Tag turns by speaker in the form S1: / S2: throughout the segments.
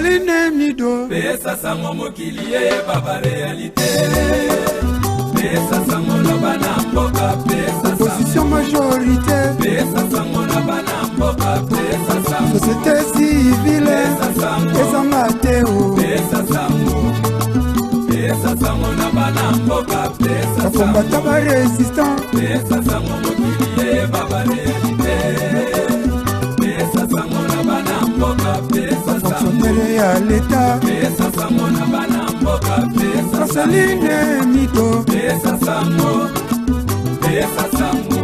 S1: Rosaline Mido.
S2: Pesa sango mokilie baba réalité. Pesa sango na banamboka. Pesa
S1: opposition majorité.
S2: Pesa sango na banamboka. Pesa sango
S1: société civile.
S2: Pesa sango
S1: Pesa Mateo.
S2: Pesa sango. Pesa sango na banamboka. Pesa sango
S1: combattant ba résistant.
S2: Pesa sango mokilie baba réalité. Pesa sango na banamboka. Pesa sango
S1: fonctionnaire à l'état.
S2: Pesa sango na banamboka. Pesa
S1: Rosaline Mido.
S2: Pesa sango. Pesa sango.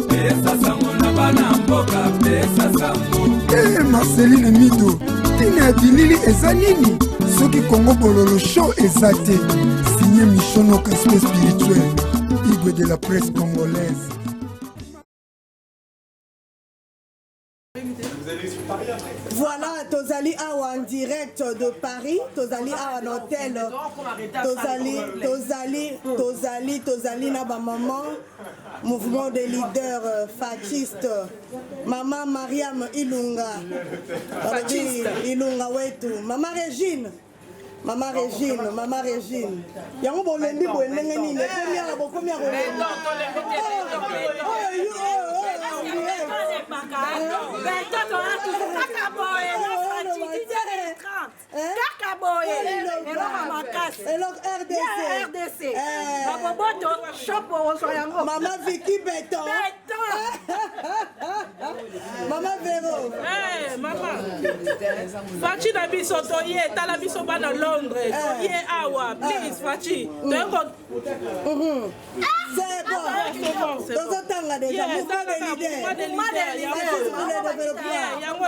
S2: Pesa sango na banamboka. Pesa sango.
S1: Marceline Mido. Tina Bilili eza nini? Soki Congo Bololo show ezate. Signé Michono Caspé spirituel. Igwe de la presse congolaise.
S3: Voilà, Tozali Awa en direct de Paris, Tozali Awa en hôtel, Tozali na ba maman, mouvement des leaders fascistes, maman Mariam Ilunga, Ilunga wetu, maman Régine. Maman Régine. Yango bolendi bolenga nini? Bokomia RDC. Maman Vicky Béton. Maman Véro.
S4: Maman. Fachi na biso toye tala biso bana Londres. Toye awa, please Fachi.
S3: C'est bon. Tozotanga déjà. Il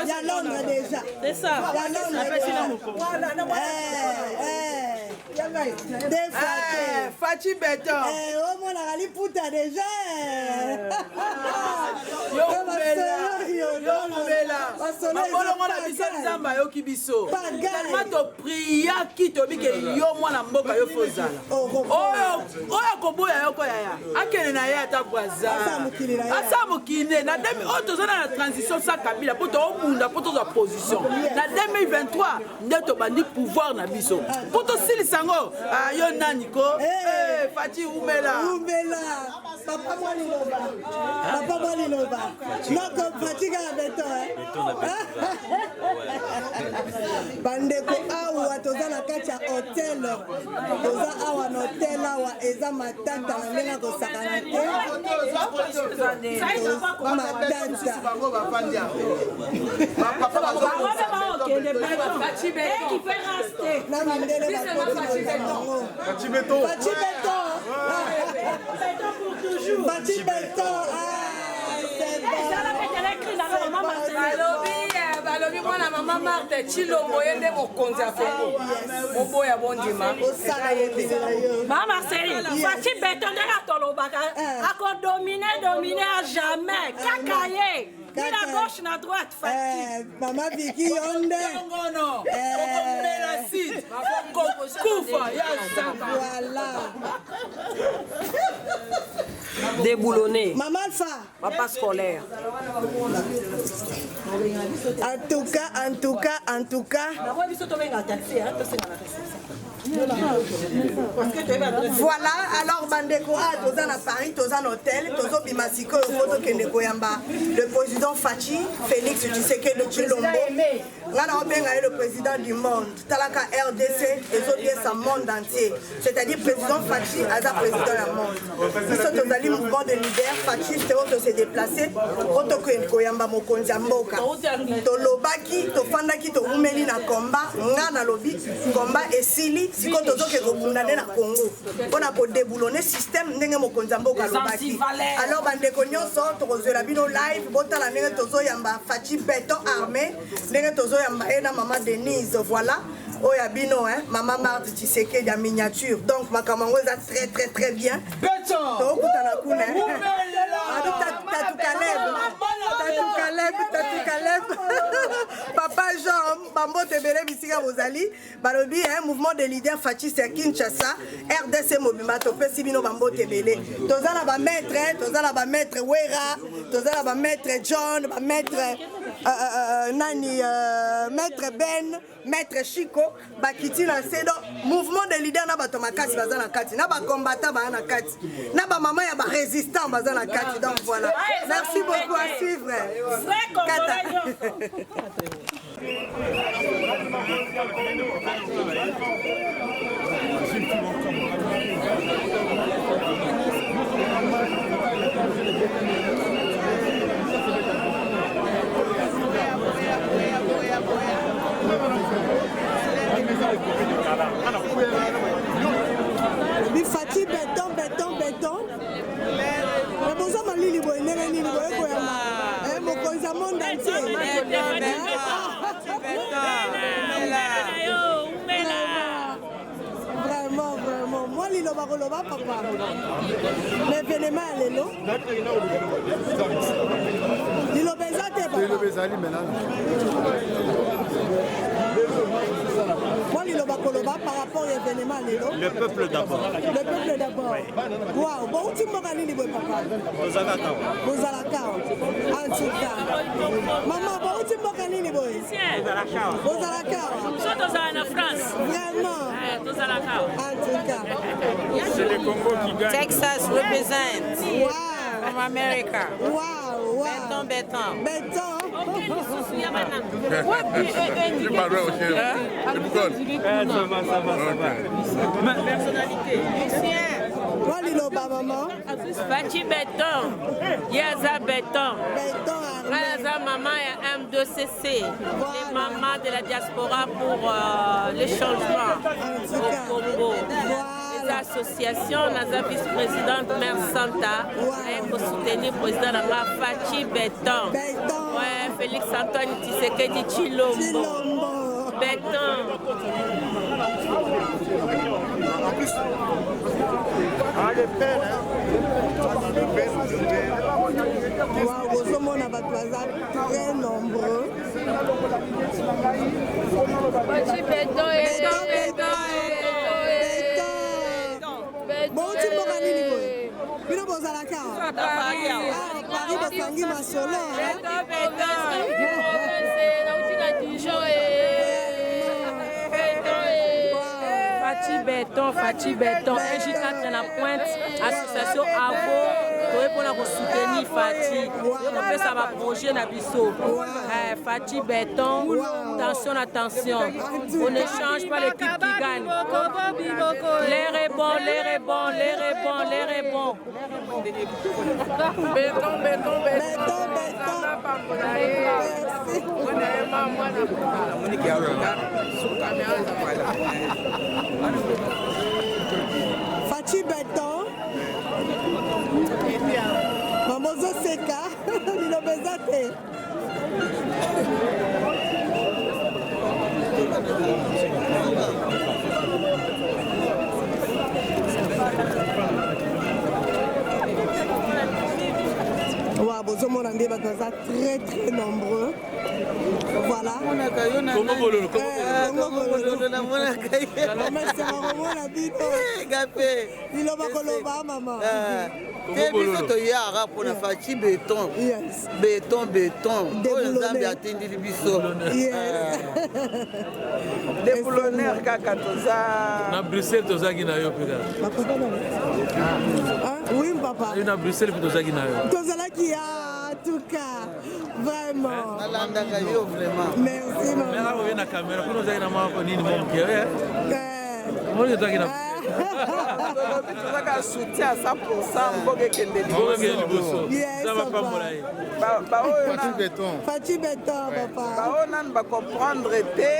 S3: y a Londres déjà.
S4: C'est ça.
S3: Fachi Béton. Oh mon ali puta déjà.
S5: Yo mela. Mabolo mona biso nzamba yo kibiso. Tellement to priya ki to bike yo mwana mboka yo fozala. Oyo koboya yo koyaya. Akene na ye ata bwaza. Asa mukine na demi otozana na transition sa Kabila poto omunda poto za position. Na 2023 ndeto bandi pouvoir na biso. Poto sili sango yo nani ko Fachi umela.
S3: Papa Mwaliloba. Noko Fachiga Béton. Bandeko awa toza na kati ya hotel. Toza awa na hotel awa eza matata na ndenge kosakana te. Fachi Béton.
S5: Balobi mwana mama Marthe Chilombo yende mokonzi ya Kongo. Moboya bondima.
S4: Maman Marceline, Fachi Béton de la Tolobaka a dominé à jamais. Kakaye. Ni la gauche, ni la droite, Fachi.
S3: Maman Vicky Onde. Voilà.
S5: Déboulonné.
S3: Maman Alpha.
S5: Papa scolaire.
S3: En tout cas. Voilà, alors Bandeko toza na Paris, toza na hôtel, tozo bimasiko photo Kendeko Yamba, le président Fachi, Félix Tshisekedi Tshilombo. Ngana obenga le président du monde, talaka RDC, ezobie sa monde entier. C'est-à-dire président Fachi aza président du monde. Biso tozali mouvement de leader Fachi to se déplacer, photo Kendeko Yamba mokonzi mboka. Tolobaki, tofandaki to umeli na combat, ngana lobi combat esili. Si quand on dit que vous n'avez pas Congo, on a déboulonné le système, on a alors, on a live, on a Fachi Béton armé, on a maman Denise, voilà. Oh, y a bino, hein, maman Marthe Tshisekedi de miniature. Donc, ma camarade est très bien. Béton! Donc, Tatou Caleb. Papa genre bambote belé bisika bozali balobi un mouvement de leader Fachi c'est Kinshasa RDC mobima to pesi bino bambote belé tozala ba maître Wera tozala ba maître John ba maître nani maître Ben maître Chico bakiti na sedo mouvement de leader na bato makasi bazana kati na ba combattant ba na kati na ba maman ya ba résistant bazana kati donc voilà merci beaucoup à suivre Fachi béton mais bonjour malili boy nini boy ko yama mo ko za monde entier vraiment moi lilo bakoloba papa l'événement lelo lilo bezate papa lilo bezali maintenant moi lilo bakoloba par rapport à l'événement lelo
S6: le peuple d'abord
S3: waouh bon tu m'as nini boy papa bozalaka en tout cas maman bon tu m'as nini boy bozalaka
S4: en France
S3: vraiment en tout cas
S6: c'est le Congo qui gagne.
S7: Texas represents
S3: wow
S7: from America.
S3: Wow
S7: Béton.
S8: Tu parles aussi.
S6: Ça va.
S7: Personnalité.
S4: Fachi Béton. Yaza Béton. Yaza maman et M2CC. Les mamans de la diaspora pour le changement au Congo. Les associations, la vice-présidente Mère Santa, pour soutenir le président de la Fachi Béton. Ouais, Félix Antoine Tshisekedi Tshilombo. Béton.
S3: Wow, très nombreux.
S4: Fachi Béton.
S3: Bon, tu m'as dit, bino bozalaka Paris basangi masolo
S4: Fachi Béton, J4 na pointe, association AVO, pour la soutenir Fachi. On fait ça va projet na biso. Fachi Béton, attention. On ne change pas l'équipe qui gagne. L'air est bon. Béton.
S3: Fachi Béton. Mamozo Seka, Lilo Bezate. Wow, Bozomo Randé Bataza très nombreux. Voilà.
S5: Déboulonneur kaka toza
S2: na Bruxelles tozaki na yo peka.
S3: Oui papa.
S2: Na Bruxelles tozaki na yo.
S3: Tozalaki en tout cas vraiment.
S5: nalandaka yo vraiment.
S3: Merci maman.
S2: Mais là on vient na caméra pour nous na mama nini momke eh. Moi tozaki na
S5: tozaka soutien à 100% mboke kende
S3: Fachi Béton papa
S5: baonan bacomprendre te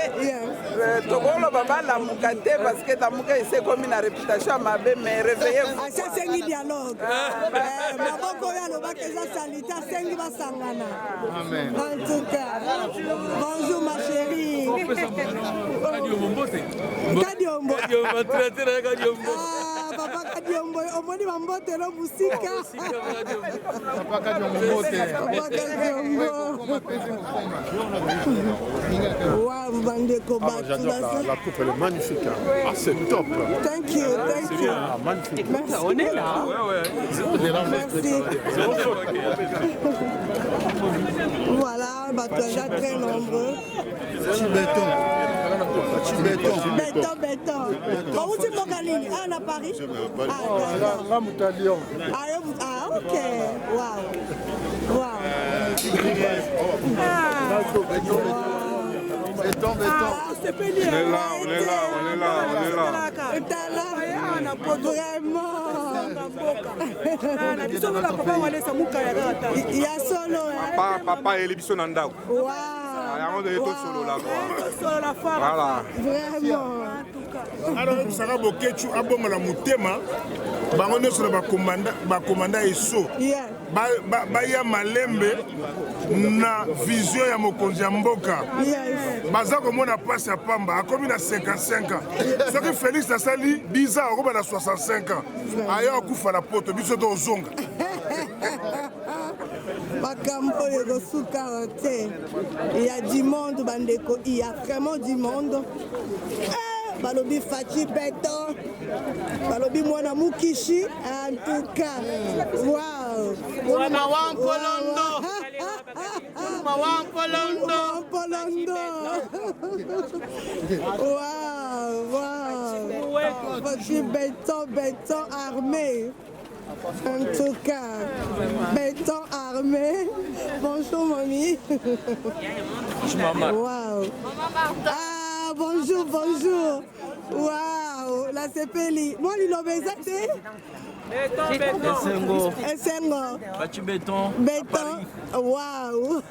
S5: tokoloba balamuka te parce que lamuka ese komi na réputation mabe mais réveillez-vous
S3: asengi dialogue maboko oyo alobaka eza salita asengi basangana en tout cas bonjour ma chérie Kadiombo papa kadi omoni bambotelo musika
S8: Papa Kadjombote.
S3: papa kadiombo wow bandeko bato
S8: J'adore la coupe, elle est magnifique. Ah, c'est top.
S3: thank you
S8: Ah, magnifique.
S3: merci
S5: On est là.
S3: merci voilà bato aza très nombreux béton outi mboka nini ah na Paris ah ok wow
S8: Béton.
S3: c'est pénible
S8: On est là.
S3: il y a solo
S6: Papa et les bisous nandao.
S3: wow
S6: On est tous solo là.
S3: voilà vraiment
S9: alors osaka boketu abongola motema bango nyonso na bakomanda eso baya malembe na vision ya mokonzi ya mboka baza komona pasi ya pamba akomi na 55 ans soki félix asali 10 ans akoba na 65 ans aya akufa na poto biso tozonga
S3: makambo oyo ekosuka te il y a du monde bandeko il y a vraiment du monde balobi Fachi Béton balobi mwana mukishi en tout cas wow
S5: Mwana wampolondo
S3: wow Fachi Béton armé. En tout cas, béton armé. Bonjour, mamie. Wow. Ah, bonjour. Wow, la CPLI. Moi, il l'a besoin. Esengo.
S10: Fachi Béton.
S3: Waouh.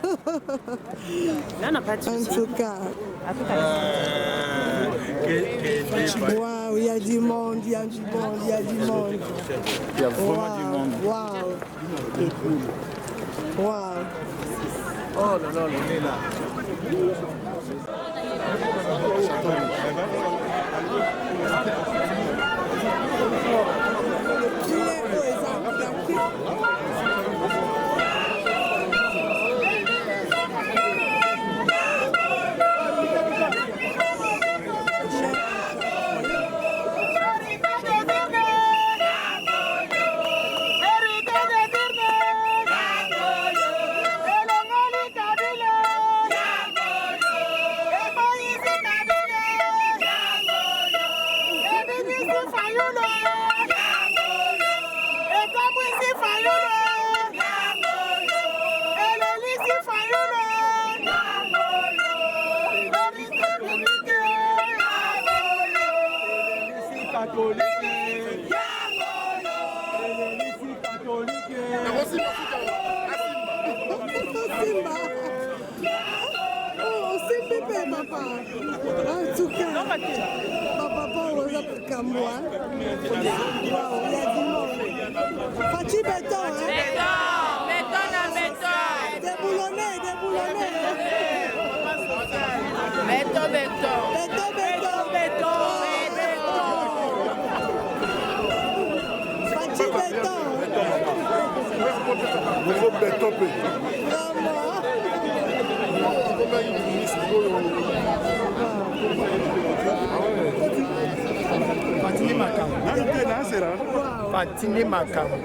S3: En tout cas. Waouh, il y a du monde.
S10: Il y a vraiment du monde.
S3: Waouh.
S10: Oh là là, on est là.
S3: En tout cas, papa, on va faire moi. Il y a du monde. Fachi Béton, hein?
S4: Béton.
S3: Déboulonné.
S4: Béton.
S3: Fachi Béton.
S9: Nouveau béton.
S11: Patine makambo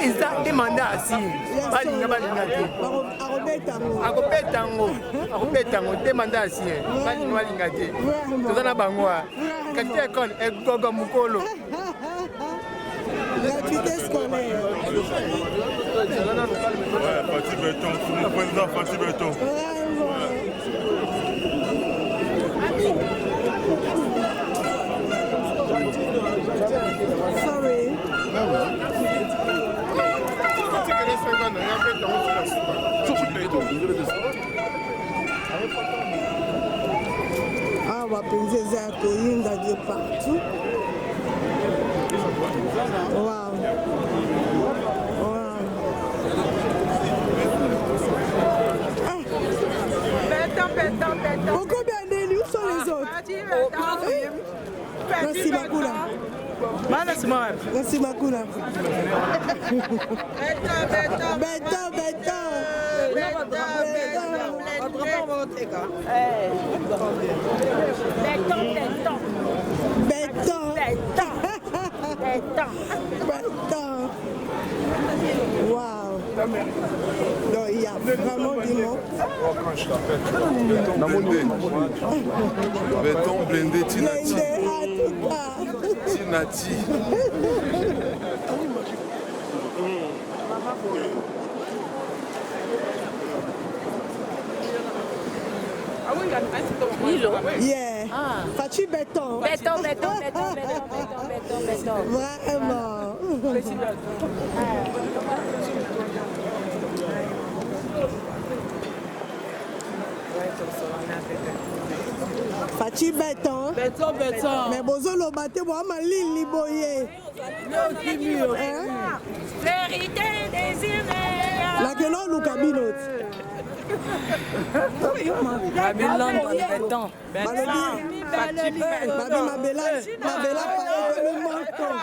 S11: eza demanda asi balinga te akobetango demanda asi balinga te toza na bango kati ya ekole egogo mokolo
S3: gratuité scolaire.
S9: Ouais, Fachi Béton, le président Fachi Béton.
S3: Sorry. Ah, wapenzi eza ya koyinda de partout. Wow. Beaucoup bien, où sont les autres? Merci beaucoup là.
S5: Mana sima.
S3: Sima kuna. Beton. Wow. Donc il y a vraiment du monde.
S12: Béton blindé, Tinati. Tinati.
S4: Lilo.
S3: Yeah. Fachi béton.
S4: Béton.
S3: Vraiment. Fachi béton. Mais bozo lo bate bo amalili boye.
S4: Vérité désirée.
S3: La que non nous cabinot.
S4: Babylone béton.
S3: Ma bella parole le menton.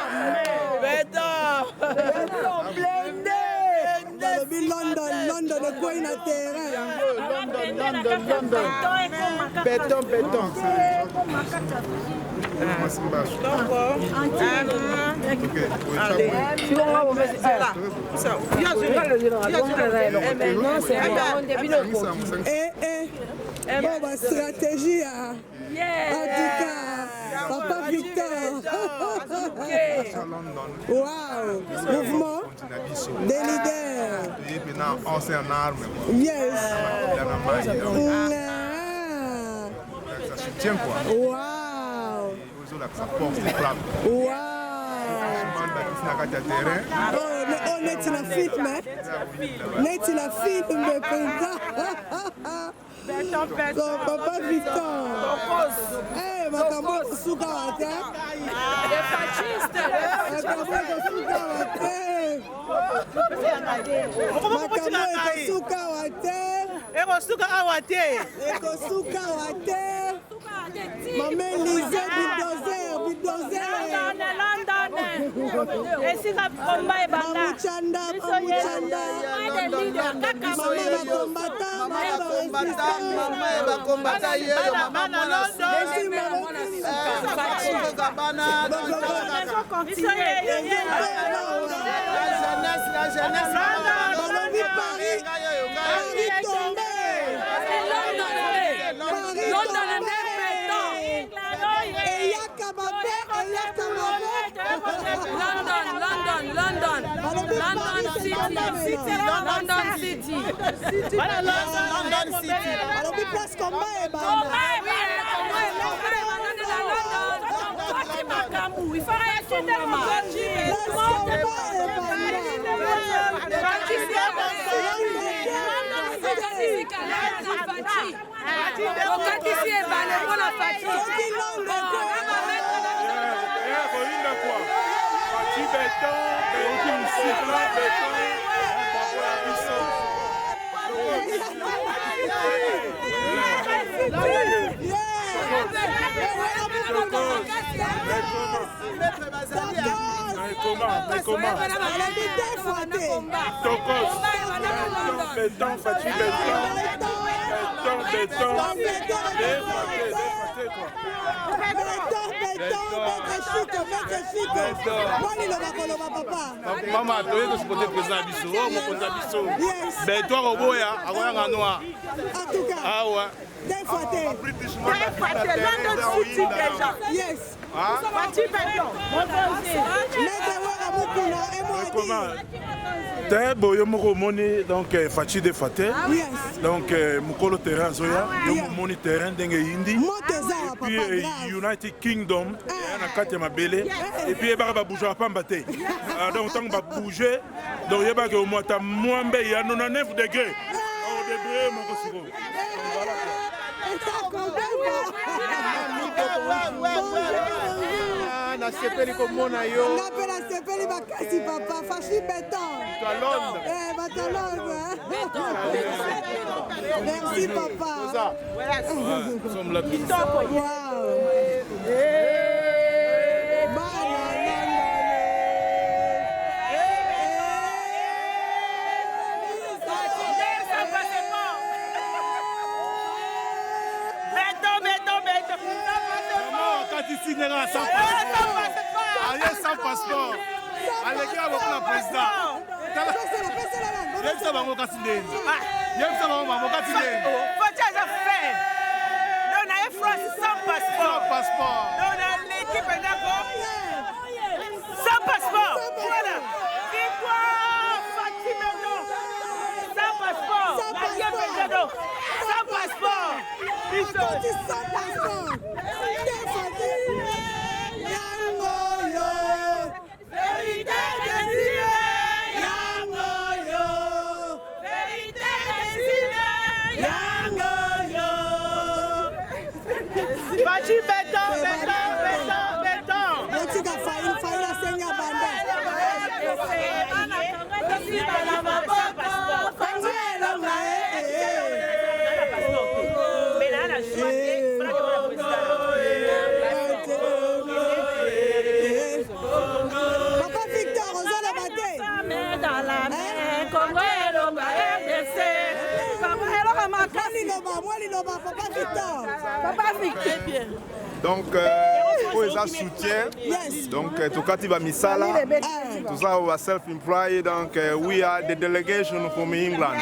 S3: London de quoi il a terrain.
S11: Béton.
S3: Bon, stratégie. En tout cas, Papa Victor. Wow. Mouvement des leaders. Yes.
S12: Ça soutient quoi.
S3: Wow.
S12: Ça porte, c'est flamme.
S3: Wow. On est la film, Papa Victor. Eh, makambo suka wate.
S4: Les fascistes.
S3: Makambo suka wate. Maman Lisée, bulldozer.
S4: London. Esika komba ebanga.
S3: Mamuchanda.
S4: London City.
S3: Voilà, London City. Alors, puis place combat et bah.
S4: Il faut arrêter de
S12: Maman, tu es supposé présent biso, mon compte biso. Ben toi Roboya, avoir un noir.
S3: En tout cas.
S12: Ah ouais.
S3: London City déjà. Yes.
S13: Te boyo moko moni donc fachi de fate donc mukolo terrain zoya yo moni terrain ndenge yindi puis United Kingdom na kati ya mabele et puis ba bouger pamba te donc tant ba bouger donc yeba ke au moins mwambe ya 99 degrés au degré moko siko
S11: na sepeli komona yo
S3: napela sepeli bakasi papa fachi béton
S11: Londres
S3: merci papa
S13: nous sommes là
S3: wow.
S12: aleki ya bokuna président yebisa bango kasi ndeni yebisa bango bango kasi ndeni
S5: Fachi aza fait donc naye France sans passeport donc na l'équipe endako sans passeport voilà victoire Fachi Beton sans passeport naye Beton sans passeport
S1: sans passeport
S5: Fachi Beton.
S1: Otika faila senga banda. Papa Victor, on la bataille. Dans la mer, Congo et Lomba, RDC. Papa Victor.
S6: Donc, pour les soutien, donc, tout cas, tu vas misala, tout ça, we are self-employed, donc, we are the delegation from England.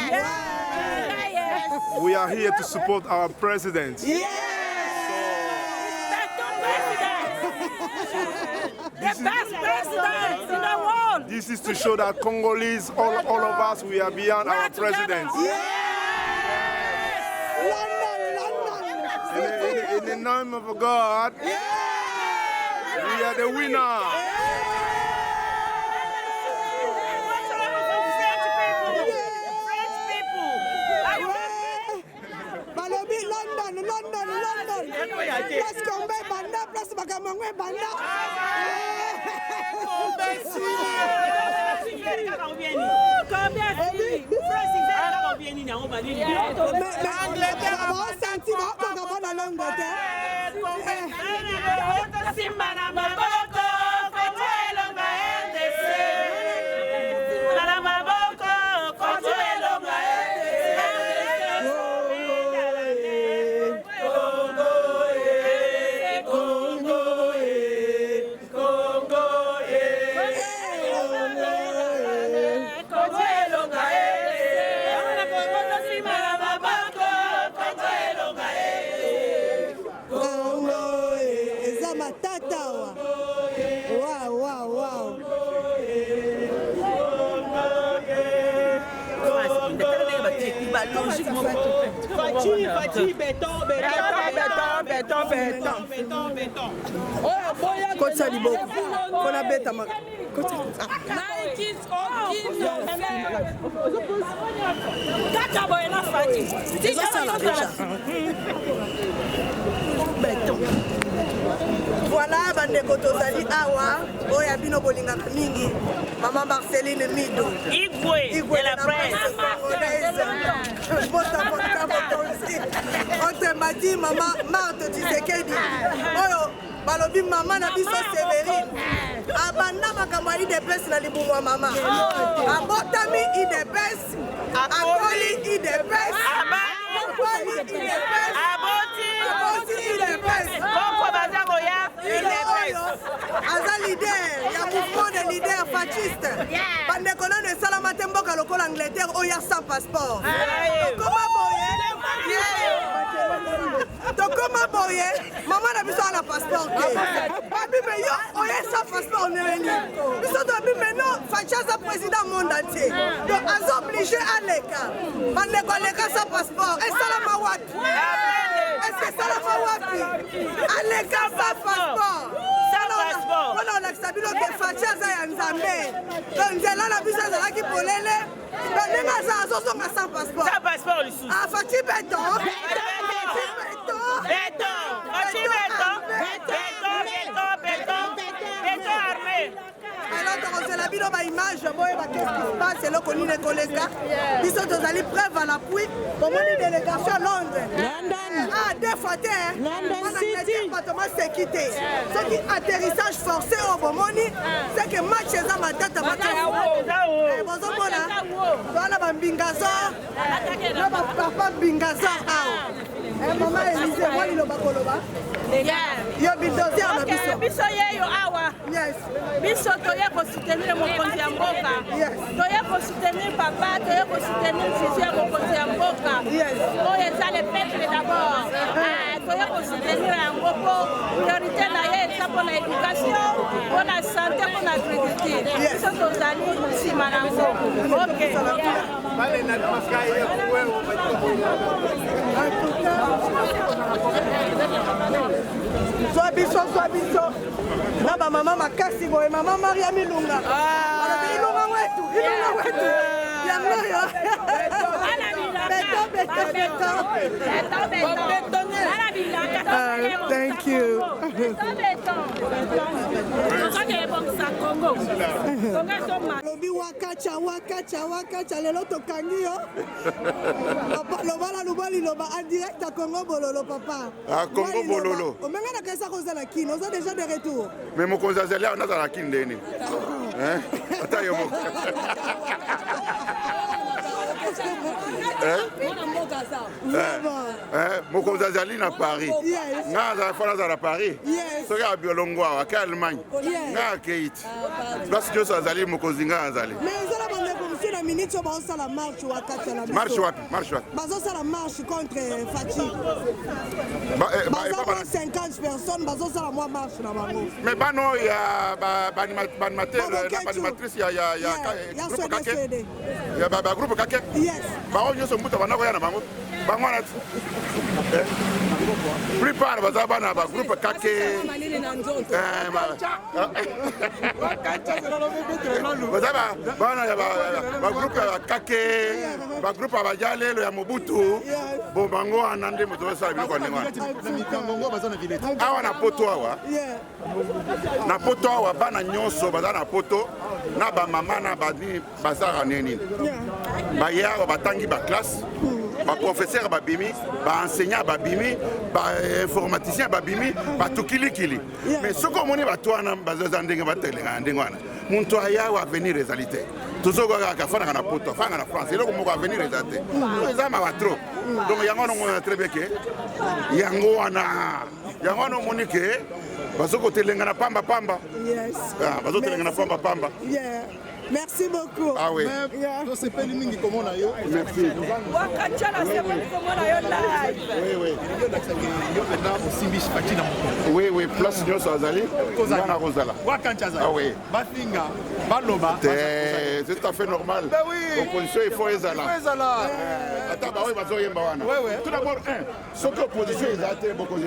S6: We are here to support our president.
S4: The best president in the world.
S6: This is to show that Congolese, all of us, we are beyond our president. In the name of God, we are the winner.
S1: London. Place Combe Banda, place Bakamangwe Banda.
S5: Fachi, béton.
S3: Kotsa liboko. Kona beta ma. Voilà, bandeko tozali awa, oya bino bolingaka mingi. Maman Marceline Mido.
S4: Igwe de la presse.
S3: On te m'a dit, maman Marthe Tshisekedi. Oyo, balobi maman na biso Sévérine. Abanda makambo ya IDPS na libumu ya mama. Abotami IDPS. Akoli IDPS. Akoli IDPS. Aboti IDPS.
S4: Koko bazango ya IDPS.
S3: Aza leader, ya mouvement de leader fasciste. Bandeko nano esalama te mboka lokola Angleterre oya sans passeport. Tokoma boye, maman na biso ana passeport te. Babi me yo oya sans passeport neni. Biso to babi me no Fachaza président monde entier. Donc azo obligé à leka. Bandeko leka sans passeport. Esalama wapi? Est-ce que salama wapi? Aleka sans passeport. Voilà, on a sabi que Fachaza ya nzambe. Donc nzela na biso ezalaki polele. Benga za azozonga sans passeport.
S4: Sans passeport lisusu.
S3: Ah, Fachi Beton.
S4: armé.
S3: Alors, dans la vidéo, image, qu'est-ce qui se passe, c'est là qu'on est collègues. Ils sont allés preuve à l'appui pour une délégation Londres. Ah, deux fois, London City. C'est quitté. Ce qui atterrissage forcé au Bomoni, c'est que match est à ma tête à ma tête. Voilà, Bingazor. Papa Bingazor. Maman Elise, moi liloba koloba. Yo bulldozer na biso.
S4: Biso yeyo awa.
S3: Yes.
S4: Biso toye ko soutenir mokonzi ya mboka.
S3: Yes.
S4: Toye ko soutenir papa, toye ko soutenir fils ya mokonzi ya mboka.
S3: Yes.
S4: Oyo eza le peuple d'abord. Toye ko soutenir yango po priorité na ye eza mpona éducation, mpona santé, mpona agriculture. Biso tozali nsima na yango. Ok.
S3: Sois biso. Na ba mama makasi boye mama Maria Milunga. Ilunga wetu. Yango yo. Beto. Thank you. Lobi wakacha lelo tokangi yo. Papa loba en direct à Congo Bololo papa.
S14: À Congo Bololo.
S3: Omenga na kesa koza la kino, oza déjà de retour.
S14: Mais mon konza zeli on a la kin deni. Hein? Ata yo mo. Mon konza zeli na Paris. Nga za fala za Paris. So ya biolongwa wa ka Allemagne. Nga Kate. Parce que ça zali mon konzinga zali.
S3: Mais ça la bande comme si la minute ba on la marche wa kacha la.
S14: Marche wapi?
S3: Bazo ça la marche contre Fati. Bazo 50 personnes, bazo ça la moi marche na bango.
S14: Mais bano ya ba animateur, la animatrice ya groupe Kake. Ya ba groupe Kake.
S3: Yes.
S14: Ba on yo so mbuta bana ko ya na bango. Bango na plupart baza bana ba groupe Kake. Bana ya ba groupe Kake, ba groupe Abajale ya Mobutu. Bon bango anande moto sa bi ko ndengwa. Awa na poto awa. Na poto awa bana nyonso baza na poto na ba mama na badi bazara neni. Ba ya ba tangi ba classe. Ba professeur ba bimi, ba enseignant ba bimi, ba informaticien ba bimi, ba tukilikili. Mais ce qu'on moni ba toi na baza ndenge ba telenga ndengwana. Muntu aya wa venir réalité. Toujours ka fana na poto, fana na France. Eloko moko venir réalité. Ça m'a trop. Donc yango no très bien que yango no moni que bazoko telenga na pamba.
S3: Yes.
S14: Bazoko telenga na pamba.
S3: Yeah. Merci beaucoup.
S14: Ah oui.
S8: C'est pas le mingi comme on a yo.
S14: Merci. Oui, place Nyo Sazali. Nana Rosala. Ah oui.
S8: Bafinga, Baloba.
S14: C'est tout à fait normal.
S8: Ben oui.
S14: L'opposition, il faut Ezala. Attends, bah oui, Bazo Yembawana. Tout d'abord, ce que l'opposition est athée, beaucoup de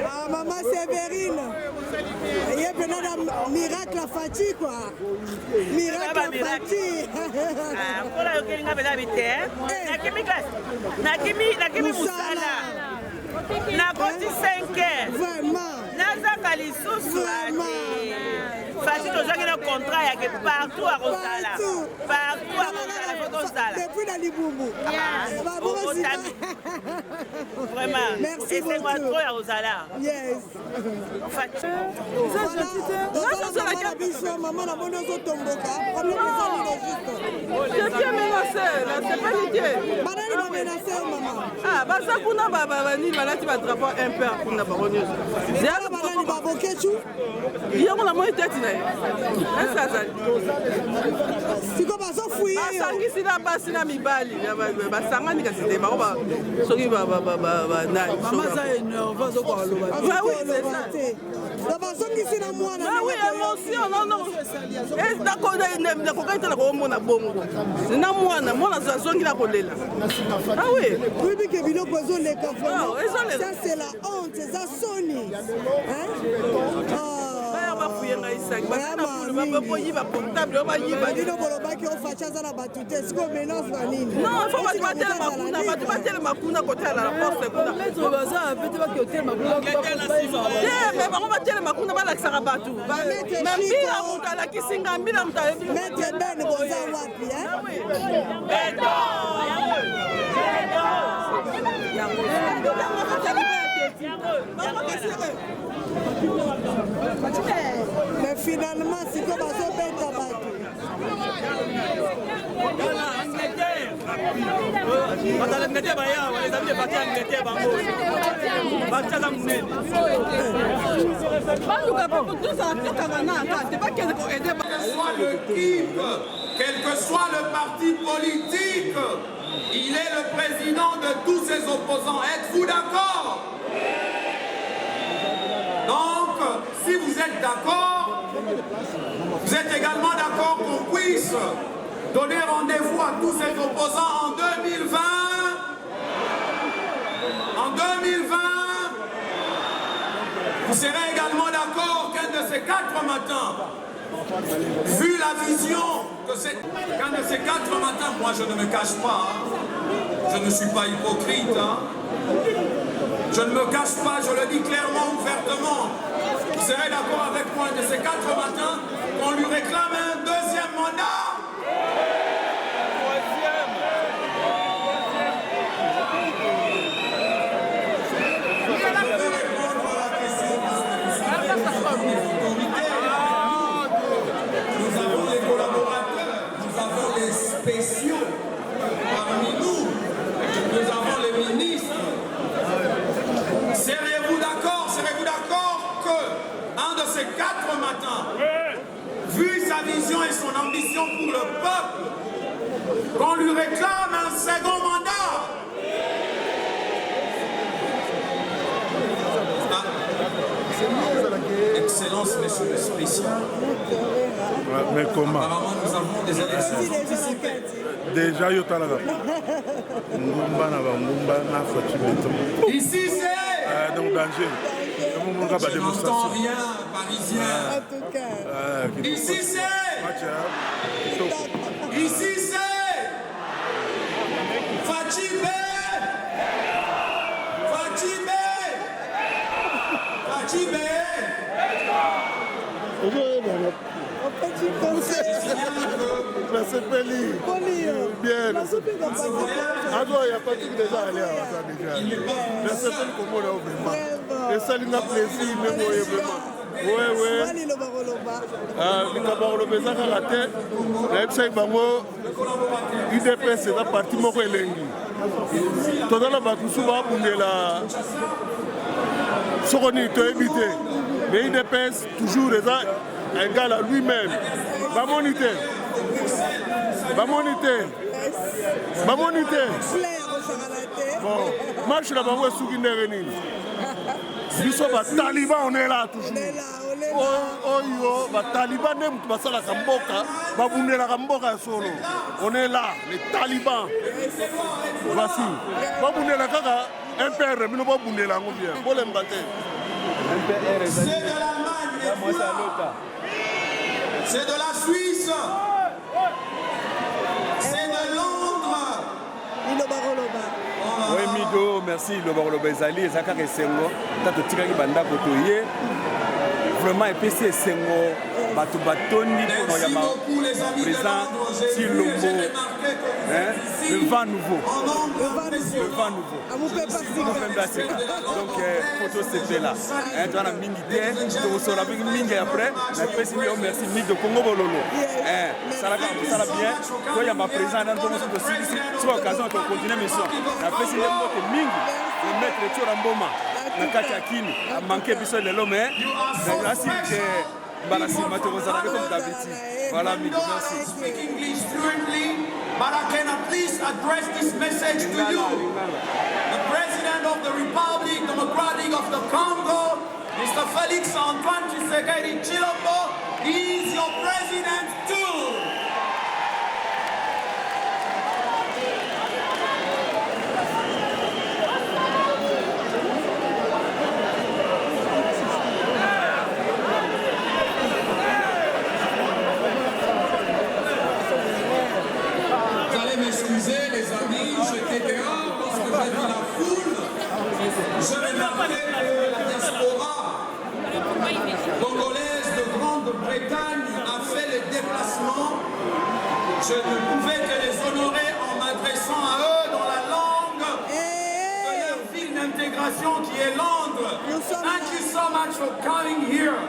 S3: ah, maman Sévérine. Il y a un miracle à Fati, quoi. Miracle à Fati.
S4: Voilà, ok, il y a un habité. Nakimi Moussala. Nakoti 5 heures.
S3: Vraiment.
S4: Nazaka lisusu. Fati tozaki na contrat yake partout à Rosala. Partout à Rosala.
S3: Depuis la Libumbu.
S4: Vraiment.
S3: Merci beaucoup.
S4: Et c'est moi trop à Rosala.
S3: Yes.
S4: Fati.
S3: Maman na bono zo tomboka. Problème est
S5: Je tiens menacé, c'est pas l'idée.
S3: Banani ba menacé maman.
S5: Ah, basa kuna baba ni balati ba drapeau impère kuna ba onyo.
S3: Zéro banani ba bokechu.
S5: Yango na moi tête na. Esa zali.
S3: Siko bazo fuye.
S5: Basangi sina basi na mibali. Basangani kasi te ba ba soki ba na.
S15: Maman ça énerve zo ko loba.
S5: Ah oui, c'est ça.
S3: La basongi sina mwana.
S5: Ah oui, émotion non. Est d'accord na ko kaita na ko mona bongo. Sina mwana zongi na kolela. Ah oui.
S3: Oui, mais que biloko zo le kafo. Ça c'est la honte, ça soni. Hein?
S5: Ba fuyenga isaki. Ba boyi ba portable ba yiba.
S3: Dino boloba ki o facha za na batute. Siko menace na nini?
S5: Non, faut pas battre makuna, pas battre makuna côté la poste kuna.
S15: Maître baza peut ba ki hotel makuna.
S5: Mais ba battre makuna ba la kisaka batu. Même bila muta la kisinga bila muta.
S3: Maître Ben boza wapi hein?
S5: Beto.
S3: Mais finalement, c'est comme ça, bête à battre.
S2: Quel que soit le parti politique, il est le président de tous ses opposants. Êtes-vous d'accord? Donc, si vous êtes d'accord, vous êtes également d'accord qu'on puisse donner rendez-vous à tous ses opposants en 2020. En 2020, vous serez également d'accord qu'un de ces 4 matins, vu la vision qu'un de ces 4 matins, moi je ne me cache pas, hein, je ne suis pas hypocrite, hein, je ne me cache pas, je le dis clairement, ouvertement, vous serez d'accord avec moi de ces 4 matins qu'on lui réclame un 2e mandat. Nous avons les collaborateurs, nous avons les spéciaux parmi nous, nous avons les ministres. Serez-vous d'accord que un de ces 4 matins, vu sa vision et son ambition pour le peuple, qu'on lui réclame un 2nd mandat? Excellence, monsieur le spécial.
S13: Mais comment?
S2: Apparemment, nous avons des élections anticipées.
S13: Déjà, il y a
S2: Ici, c'est...
S13: donc, danger.
S2: Je n'entends rien, parisien. Ici, c'est... Ici, c'est... Fatibé.
S13: Bien. Ah non, il n'y a pas tout déjà allé à ça déjà. Mais c'est pas comment là vraiment. Et ça lui a plaisir, mais moi vraiment. Ouais. Le cabaret le bézard à la tête. L'EPSA bango. UDPS c'est la partie moko elengi. Toda la bakusu ba bundela. Sokoni to éviter. Mais UDPS toujours égal à lui-même. Va moniter. Bon, marche la bango souki ndereni. Biso ba taliban on est là toujours. Oh, ba taliban nem tu basala kamboka, ba bundela kamboka solo. On est là, les talibans. Voici. Ba bundela kaka MPR, mino ba bundela ngo bien. Bo le mbaté.
S2: C'est de l'Allemagne. C'est de la Suisse. C'est de Londres.
S16: Oui, Mido, merci. Loba Ezali, Ezaka Sengo, Tato Tikaki Banda Kotoye. Vraiment, EPC Sengo, Bato Batoni, pour nos présent, Silombo, le vent nouveau. Donc, photo c'était là. Tu as la mingité, tu reçois la mingi après. Merci, Mido Congo Bololo. Ça va bien. Quand il y a ma présence dans le monde aussi, c'est l'occasion de continuer mission. Après, c'est le mingi, le maître Choramboma. Na kati ya kini a manqué biso lelo mais grâce que balasi matozala comme d'habitude. Voilà, Mido, merci.
S2: Speak English fluently, but I can at least address this message to you. The President of the Republic Democratic of the Congo, Mr. Félix Antoine Tshisekedi Tshilombo, is your president too. Excusez les amis, j'étais dehors parce que j'ai vu la foule. Je remarquais que la diaspora congolaise de Grande-Bretagne a fait le déplacement. Je ne pouvais que les honorer en m'adressant à eux dans la langue de leur ville d'intégration qui est Londres. Thank you so much for coming here.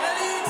S2: Félix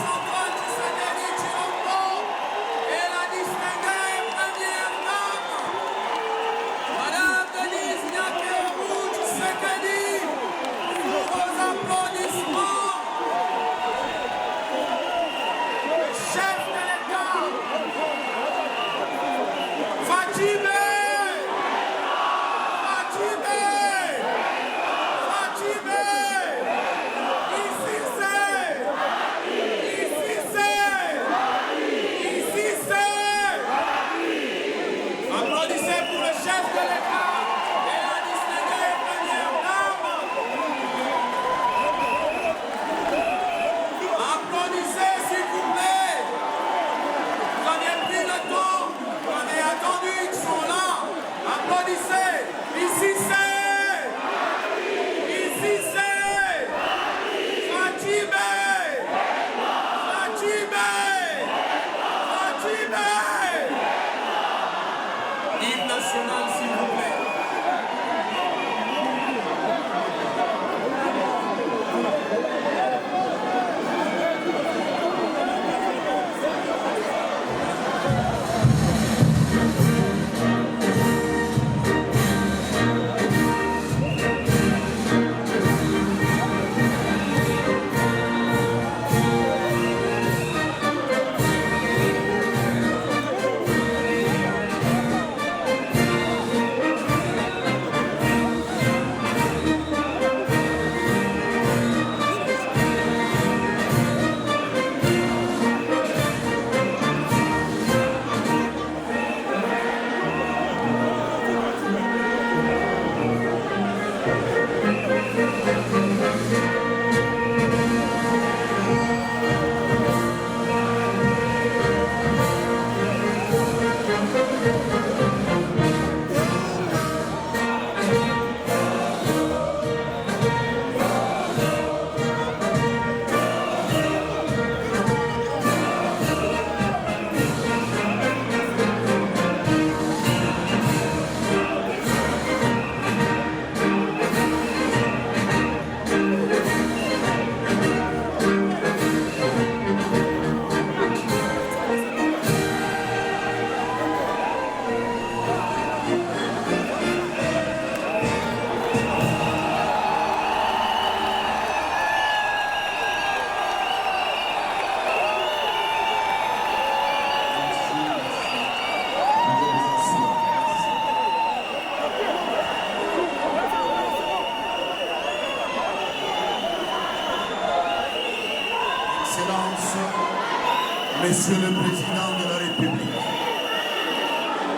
S17: Monsieur le Président de la République,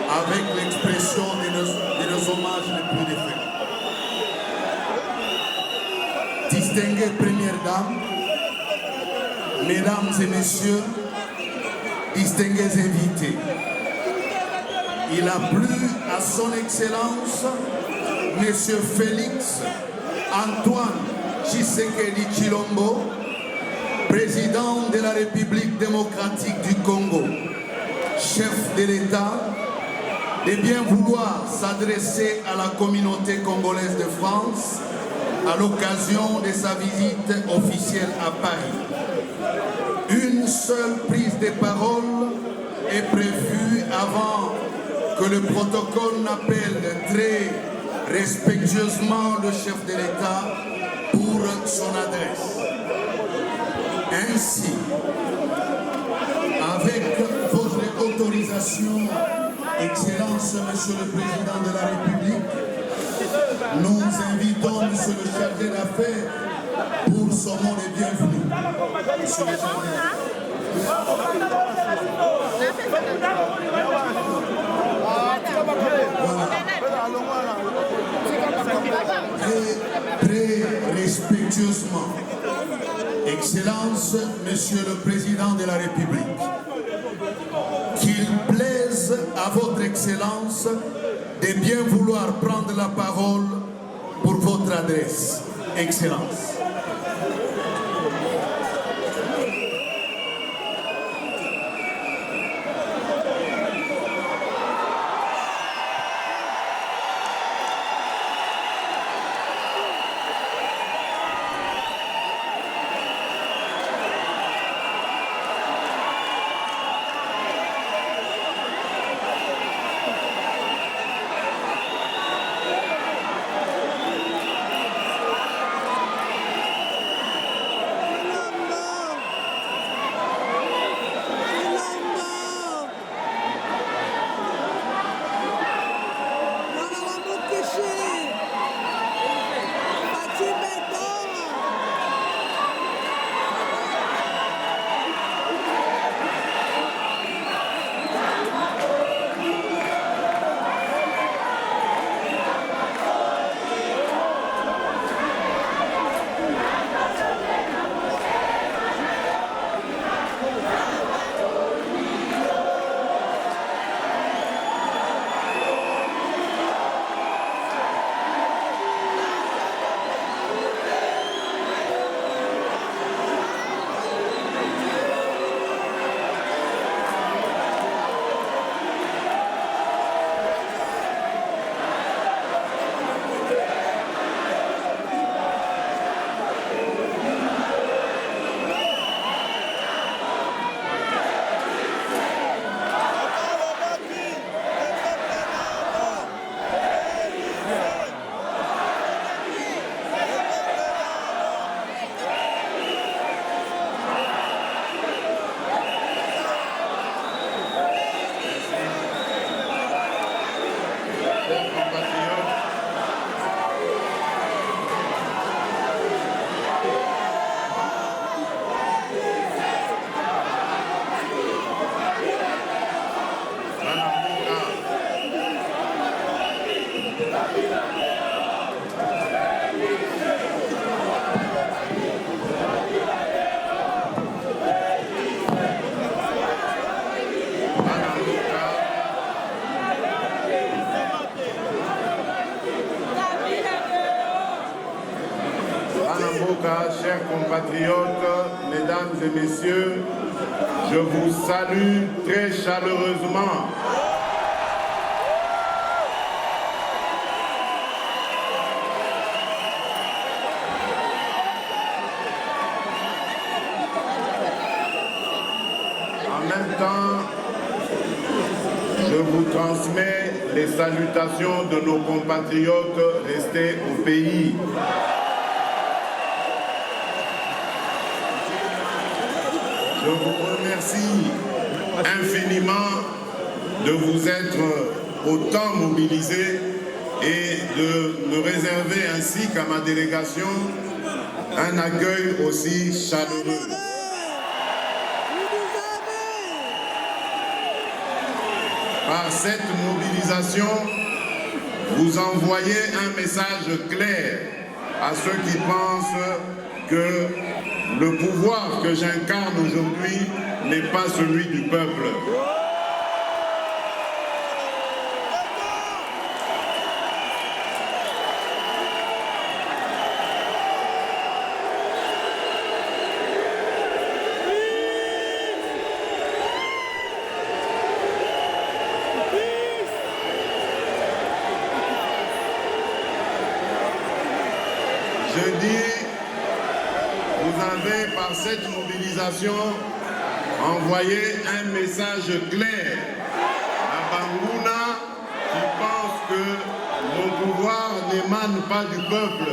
S17: avec l'expression de nos hommages les plus défaits. Distinguée Première Dame, Mesdames et Messieurs, distingués invités, il a plu à son Excellence, Monsieur Félix Antoine Tshisekedi Tshilombo, Président de la République démocratique du Congo, chef de l'État, de bien vouloir s'adresser à la communauté congolaise de France à l'occasion de sa visite officielle à Paris. Une seule prise de parole est prévue avant que le protocole n'appelle très respectueusement le chef de l'État pour son adresse. Ainsi, avec votre autorisation, Excellence, Monsieur le Président de la République, nous invitons Monsieur le chargé d'affaires pour son mot de bienvenue. Monsieur le chargé très respectueusement, Excellence, Monsieur le Président de la République, qu'il plaise à votre Excellence de bien vouloir prendre la parole pour votre adresse. Excellence. Chers compatriotes, mesdames et messieurs, je vous salue très chaleureusement. En même temps, je vous transmets les salutations de nos compatriotes restés au pays. Je vous remercie infiniment de vous être autant mobilisés et de me réserver ainsi qu'à ma délégation un accueil aussi chaleureux. Par cette mobilisation, vous envoyez un message clair à ceux qui pensent que le pouvoir que j'incarne aujourd'hui n'est pas celui du peuple. Je dis, vous avez par cette mobilisation envoyé un message clair à Bangouna qui pense que mon pouvoir n'émane pas du peuple.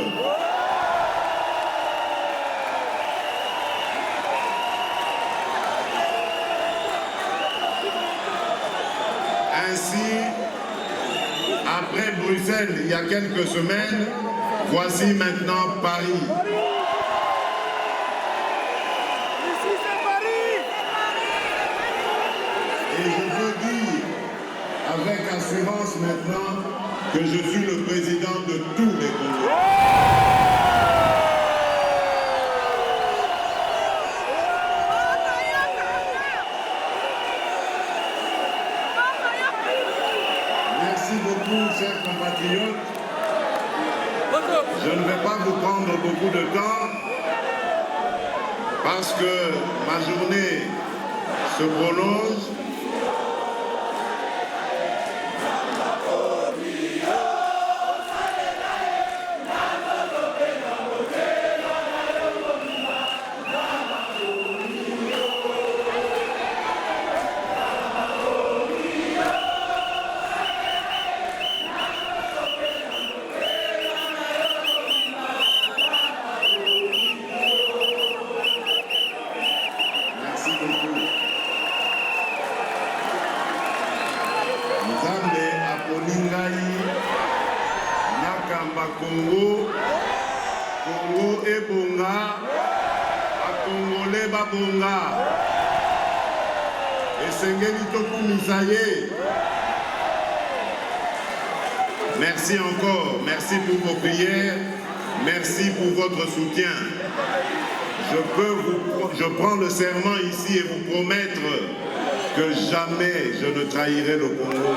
S17: Ainsi, après Bruxelles, il y a quelques semaines, voici maintenant Paris. Et je peux dire avec assurance maintenant que je suis le président de tous les Congolais. Merci beaucoup, chers compatriotes. Je ne vais pas vous prendre beaucoup de temps parce que ma journée se prolonge. Congo, Congo ebonga, Congolais babonga. Esengeli tokumisa ye. Merci encore, merci pour vos prières, merci pour votre soutien. Je prends le serment ici et vous promettre que jamais je ne trahirai le Congo.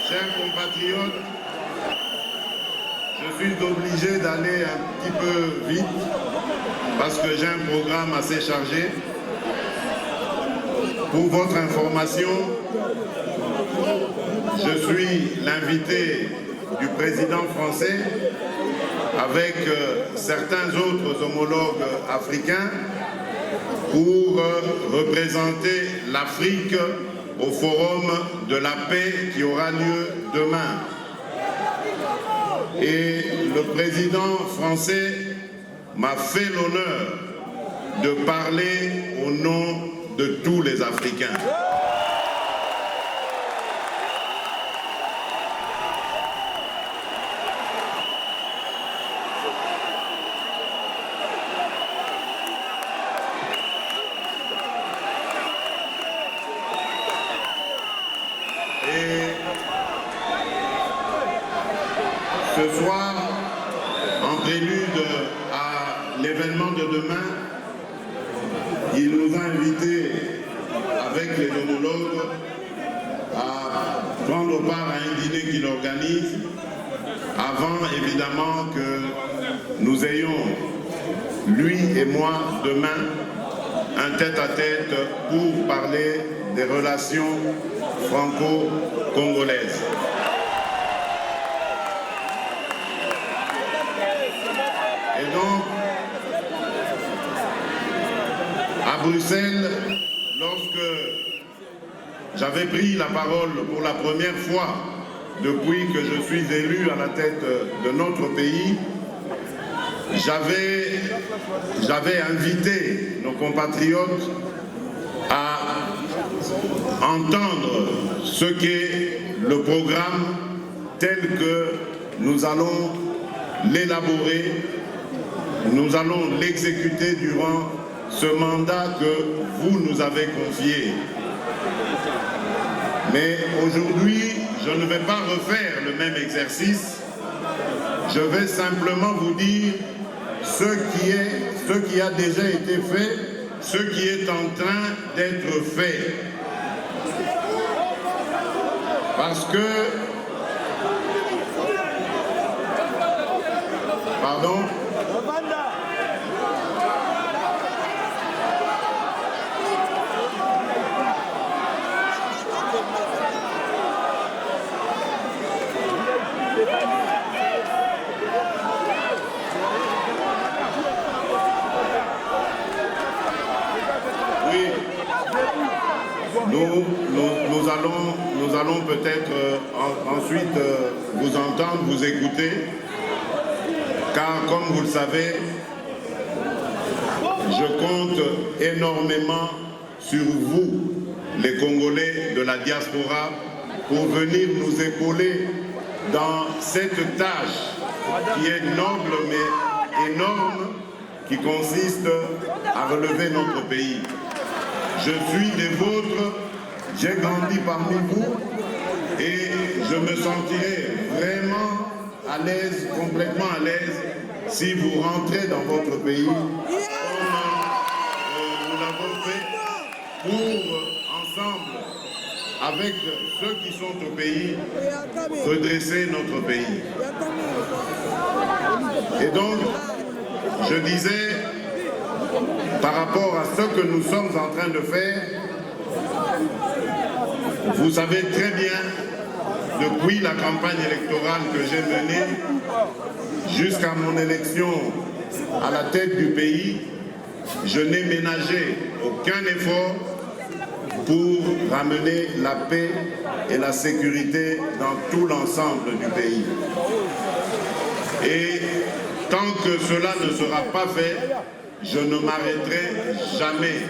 S17: Chers compatriotes, je suis obligé d'aller un petit peu vite parce que j'ai un programme assez chargé. Pour votre information, je suis l'invité du président français avec certains autres homologues africains pour représenter l'Afrique au Forum de la paix qui aura lieu demain. Et le président français m'a fait l'honneur de parler au nom de tous les Africains. Ce soir, en prélude à l'événement de demain, il nous a invités, avec les homologues, à prendre part à un dîner qu'il organise, avant évidemment que nous ayons, lui et moi, demain, un tête-à-tête pour parler des relations franco-congolaises. Et donc, à Bruxelles, lorsque j'avais pris la parole pour la première fois depuis que je suis élu à la tête de notre pays, j'avais invité nos compatriotes à entendre ce qu'est le programme tel que nous allons l'élaborer, nous allons l'exécuter durant ce mandat que vous nous avez confié. Mais aujourd'hui, je ne vais pas refaire le même exercice. Je vais simplement vous dire ce qui a déjà été fait, ce qui est en train d'être fait. Parce que... Pardon ? Oui, nous allons peut-être ensuite vous entendre, vous écouter, car comme vous le savez, je compte énormément sur vous, les Congolais de la diaspora, pour venir nous épauler dans cette tâche qui est noble mais énorme, qui consiste à relever notre pays. Je suis des vôtres, j'ai grandi parmi vous et je me sentirai vraiment à l'aise, complètement à l'aise, si vous rentrez dans votre pays, comme nous l'avons fait, pour ensemble, avec ceux qui sont au pays, redresser notre pays. Et donc, je disais, par rapport à ce que nous sommes en train de faire, vous savez très bien, depuis la campagne électorale que j'ai menée, jusqu'à mon élection à la tête du pays, je n'ai ménagé aucun effort pour ramener la paix et la sécurité dans tout l'ensemble du pays. Et tant que cela ne sera pas fait, je ne m'arrêterai jamais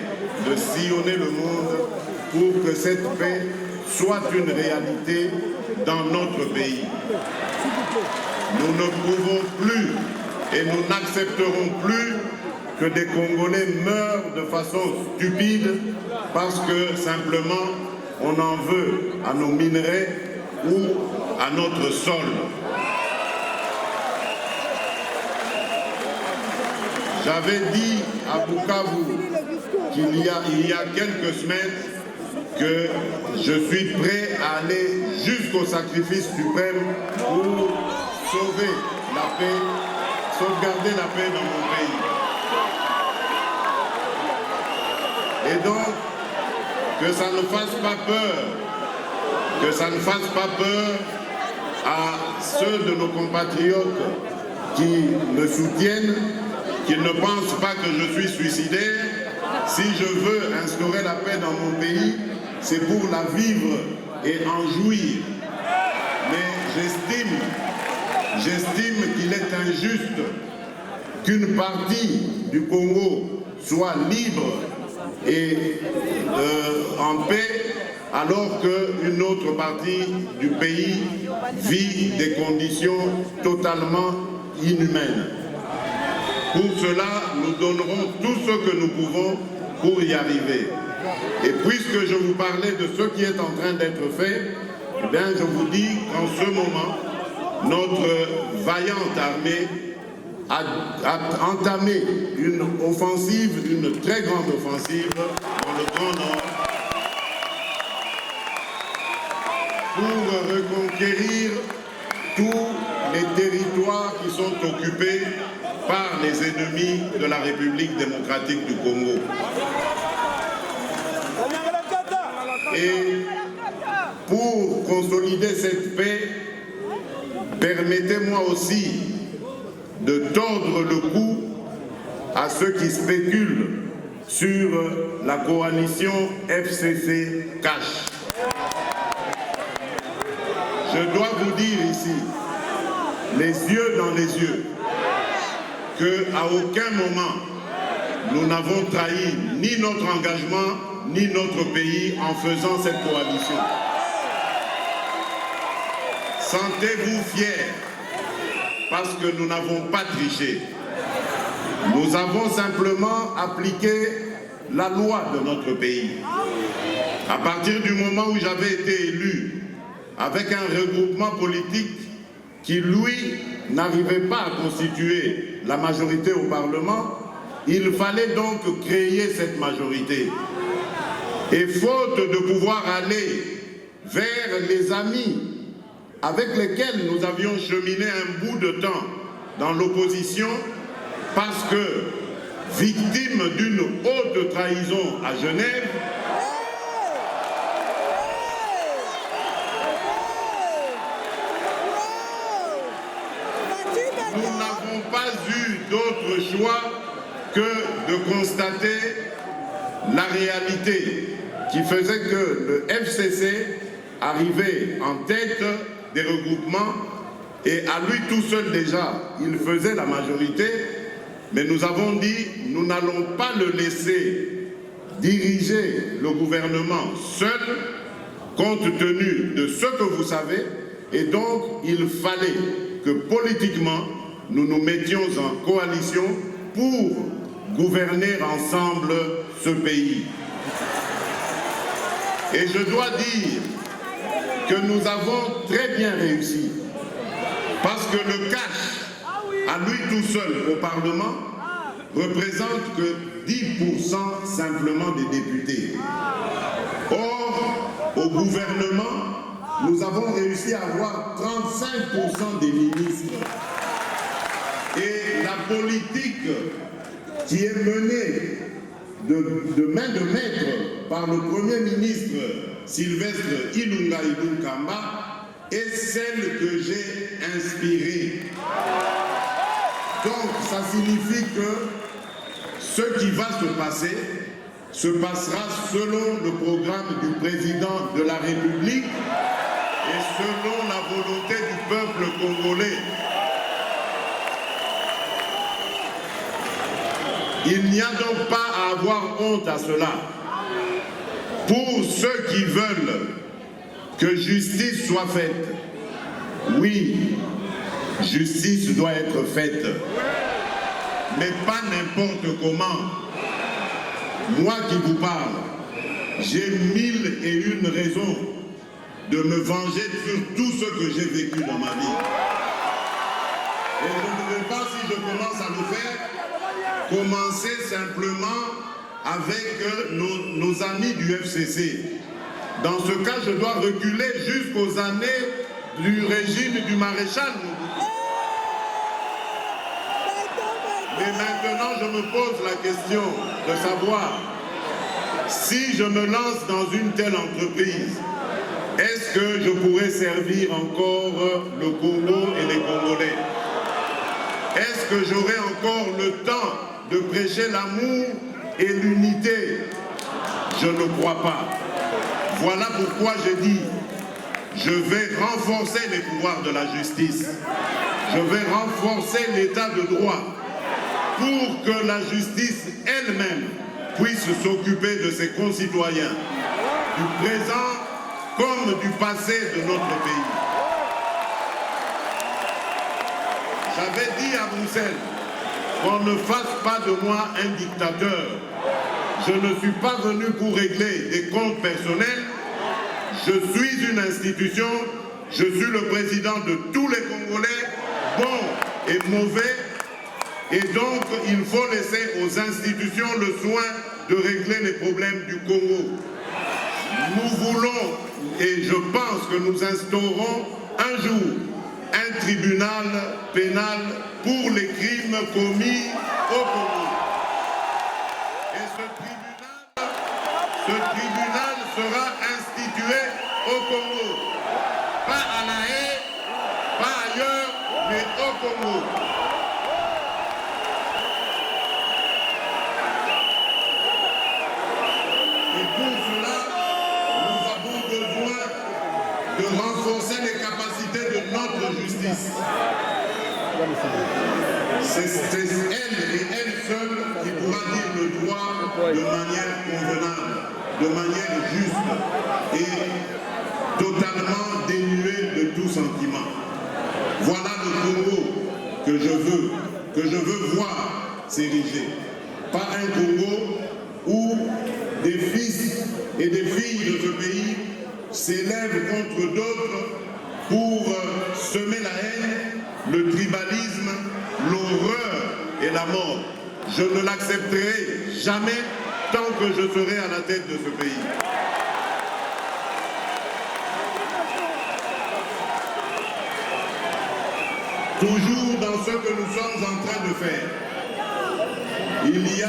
S17: de sillonner le monde pour que cette paix soit une réalité dans notre pays. Nous ne pouvons plus et nous n'accepterons plus que des Congolais meurent de façon stupide parce que simplement on en veut à nos minerais ou à notre sol. J'avais dit à Bukavu il y a quelques semaines que je suis prêt à aller jusqu'au sacrifice suprême pour sauver la paix, sauvegarder la paix dans mon pays. Et donc, que ça ne fasse pas peur, que ça ne fasse pas peur à ceux de nos compatriotes qui me soutiennent, qui ne pensent pas que je suis suicidaire. Si je veux instaurer la paix dans mon pays, c'est pour la vivre et en jouir. Mais j'estime qu'il est injuste qu'une partie du Congo soit libre et en paix, alors qu'une autre partie du pays vit des conditions totalement inhumaines. Pour cela, nous donnerons tout ce que nous pouvons pour y arriver. Et puisque je vous parlais de ce qui est en train d'être fait, eh bien, je vous dis qu'en ce moment, notre vaillante armée a entamé une offensive, une très grande offensive dans le Grand Nord pour reconquérir tous les territoires qui sont occupés par les ennemis de la République démocratique du Congo. Et pour consolider cette paix, permettez-moi aussi de tordre le cou à ceux qui spéculent sur la coalition FCC-Cash. Je dois vous dire ici, les yeux dans les yeux, qu'à aucun moment nous n'avons trahi ni notre engagement ni notre pays en faisant cette coalition. Sentez-vous fiers parce que nous n'avons pas triché. Nous avons simplement appliqué la loi de notre pays. À partir du moment où j'avais été élu avec un regroupement politique qui, lui, n'arrivait pas à constituer la majorité au Parlement, il fallait donc créer cette majorité. Et faute de pouvoir aller vers les amis avec lesquels nous avions cheminé un bout de temps dans l'opposition, parce que, victime d'une haute trahison à Genève, nous n'avons pas eu d'autre choix que de constater la réalité qui faisait que le FCC arrivait en tête des regroupements et à lui tout seul déjà, il faisait la majorité, mais nous avons dit, nous n'allons pas le laisser diriger le gouvernement seul, compte tenu de ce que vous savez, et donc il fallait que politiquement, nous nous mettions en coalition pour gouverner ensemble ce pays. Et je dois dire que nous avons très bien réussi, parce que le cash, à lui tout seul au Parlement, représente que 10% simplement des députés. Or, au gouvernement, nous avons réussi à avoir 35% des ministres. Et la politique qui est menée de main de maître par le Premier ministre Sylvestre Ilunga Ilunkamba est celle que j'ai inspirée. Donc ça signifie que ce qui va se passer se passera selon le programme du président de la République et selon la volonté du peuple congolais. Il n'y a donc pas à avoir honte à cela. Pour ceux qui veulent que justice soit faite, oui, justice doit être faite, mais pas n'importe comment. Moi qui vous parle, j'ai 1001 raisons de me venger sur tout ce que j'ai vécu dans ma vie. Et je ne veux pas, si je commence à le faire, commencer simplement avec nos amis du FCC. Dans ce cas, je dois reculer jusqu'aux années du régime du maréchal Mobutu. Mais maintenant, je me pose la question de savoir si je me lance dans une telle entreprise, est-ce que je pourrais servir encore le Congo et les Congolais? Est-ce que j'aurai encore le temps de prêcher l'amour et l'unité? Je ne crois pas. Voilà pourquoi je dis, je vais renforcer les pouvoirs de la justice. Je vais renforcer l'état de droit pour que la justice elle-même puisse s'occuper de ses concitoyens, du présent comme du passé de notre pays. J'avais dit à Bruxelles qu'on ne fasse pas de moi un dictateur. Je ne suis pas venu pour régler des comptes personnels. Je suis une institution, je suis le président de tous les Congolais, bons et mauvais, et donc il faut laisser aux institutions le soin de régler les problèmes du Congo. Nous voulons, et je pense que nous instaurons un jour un tribunal pénal pour les crimes commis au Congo. Et ce tribunal sera institué au Congo. Pas à La Haye, pas ailleurs, mais au Congo. Et pour cela, nous avons besoin de renforcer les capacités de notre justice. C'est elle et elle seule qui pourra dire le droit de manière convenable, de manière juste et totalement dénuée de tout sentiment. Voilà le Congo que je veux voir s'ériger. Pas un Congo où des fils et des filles de ce pays s'élèvent contre d'autres pour semer la haine, le tribalisme, l'horreur et la mort. Je ne l'accepterai jamais tant que je serai à la tête de ce pays. Toujours dans ce que nous sommes en train de faire, il y a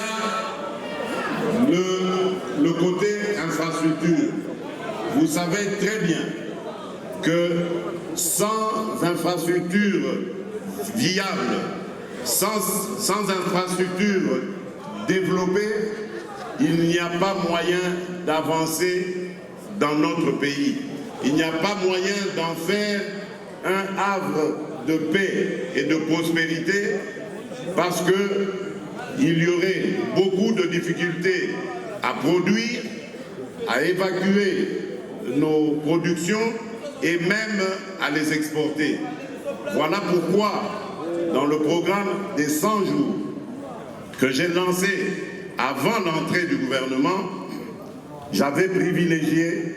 S17: le côté infrastructure. Vous savez très bien que sans infrastructure viable, sans infrastructure développée, il n'y a pas moyen d'avancer dans notre pays. Il n'y a pas moyen d'en faire un havre de paix et de prospérité parce qu'il y aurait beaucoup de difficultés à produire, à évacuer nos productions et même à les exporter. Voilà pourquoi, dans le programme des 100 jours que j'ai lancé avant l'entrée du gouvernement, j'avais privilégié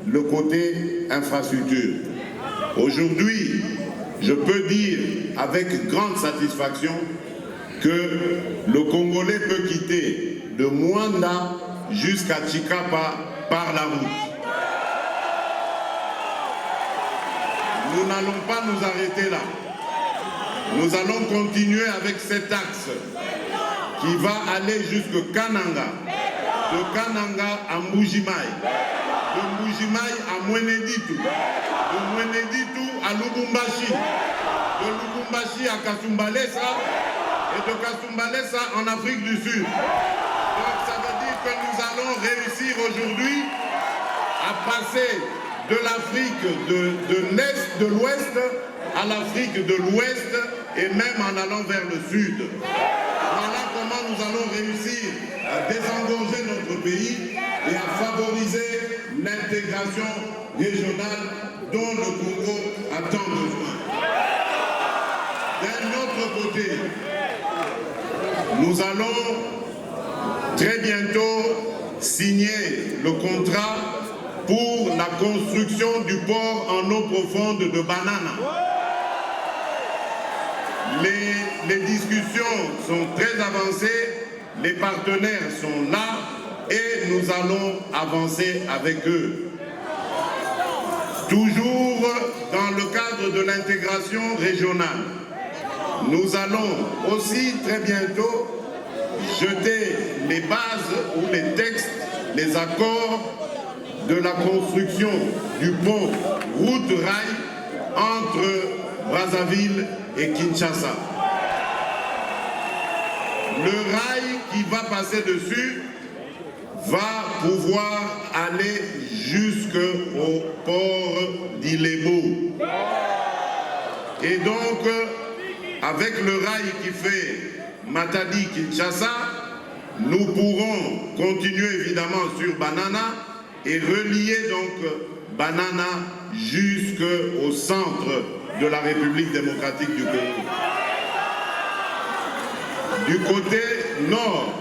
S17: le côté infrastructure. Aujourd'hui, je peux dire avec grande satisfaction que le Congolais peut quitter de Mwanda jusqu'à Chikapa par la route. Nous n'allons pas nous arrêter là. Nous allons continuer avec cet axe qui va aller jusqu'à Kananga, de Kananga à Mbujimaï, de Mbujimaï à Mweneditu, de Mweneditu à Lubumbashi, de Lubumbashi à Kasumbalesa et de Kasumbalesa en Afrique du Sud. Donc ça veut dire que nous allons réussir aujourd'hui à passer de l'Afrique de l'Ouest à l'Afrique de l'Ouest et même en allant vers le Sud. Voilà comment nous allons réussir à désengorger notre pays et à favoriser l'intégration régionale dont le Congo a tant besoin. D'un autre côté, nous allons très bientôt signer le contrat pour la construction du port en eau profonde de Banana. Les discussions sont très avancées, les partenaires sont là et nous allons avancer avec eux. Toujours dans le cadre de l'intégration régionale, nous allons aussi très bientôt jeter les bases ou les textes, les accords de la construction du pont route-rail entre Brazzaville et Kinshasa. Le rail qui va passer dessus va pouvoir aller jusqu'au port d'Ilebo. Et donc, avec le rail qui fait Matadi-Kinshasa, nous pourrons continuer évidemment sur Banana et relier donc Banana jusqu'au centre de la République démocratique du Congo. Du côté nord,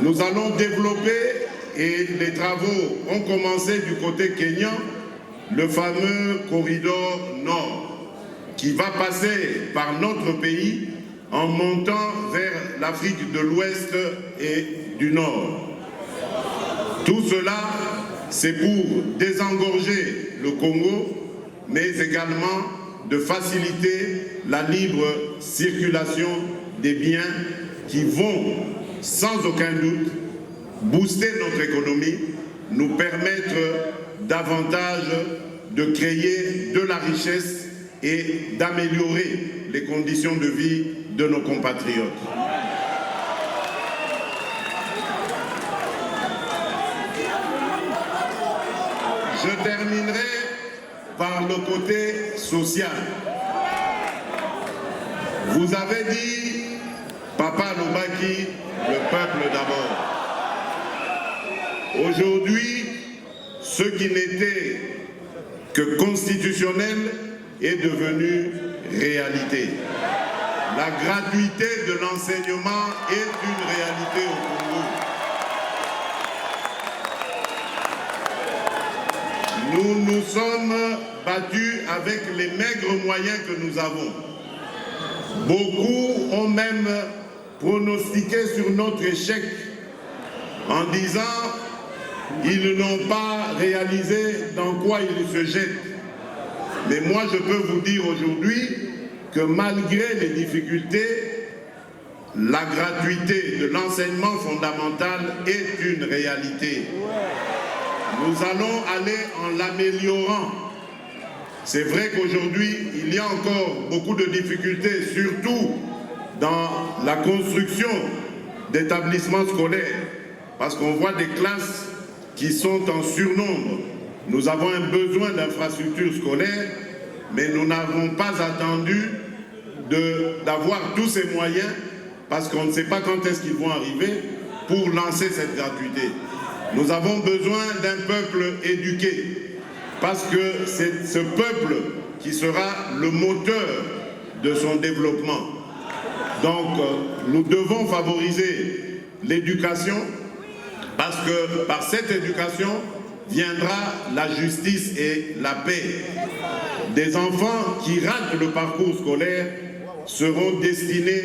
S17: nous allons développer, et les travaux ont commencé du côté kenyan, le fameux corridor nord, qui va passer par notre pays en montant vers l'Afrique de l'Ouest et du Nord. Tout cela, c'est pour désengorger le Congo, mais également de faciliter la libre circulation des biens qui vont, sans aucun doute, booster notre économie, nous permettre davantage de créer de la richesse et d'améliorer les conditions de vie de nos compatriotes. Je terminerai par le côté social. Vous avez dit, Papa Lobaki, le peuple d'abord. Aujourd'hui, ce qui n'était que constitutionnel est devenu réalité. La gratuité de l'enseignement est une réalité au Congo. Nous nous sommes battus avec les maigres moyens que nous avons. Beaucoup ont même pronostiqué sur notre échec en disant ils n'ont pas réalisé dans quoi ils se jettent. Mais moi je peux vous dire aujourd'hui que malgré les difficultés, la gratuité de l'enseignement fondamental est une réalité. Nous allons aller en l'améliorant. C'est vrai qu'aujourd'hui, il y a encore beaucoup de difficultés, surtout dans la construction d'établissements scolaires, parce qu'on voit des classes qui sont en surnombre. Nous avons un besoin d'infrastructures scolaires, mais nous n'avons pas attendu d'avoir tous ces moyens, parce qu'on ne sait pas quand est-ce qu'ils vont arriver, pour lancer cette gratuité. Nous avons besoin d'un peuple éduqué, parce que c'est ce peuple qui sera le moteur de son développement. Donc, nous devons favoriser l'éducation, parce que par cette éducation viendra la justice et la paix. Des enfants qui ratent le parcours scolaire seront destinés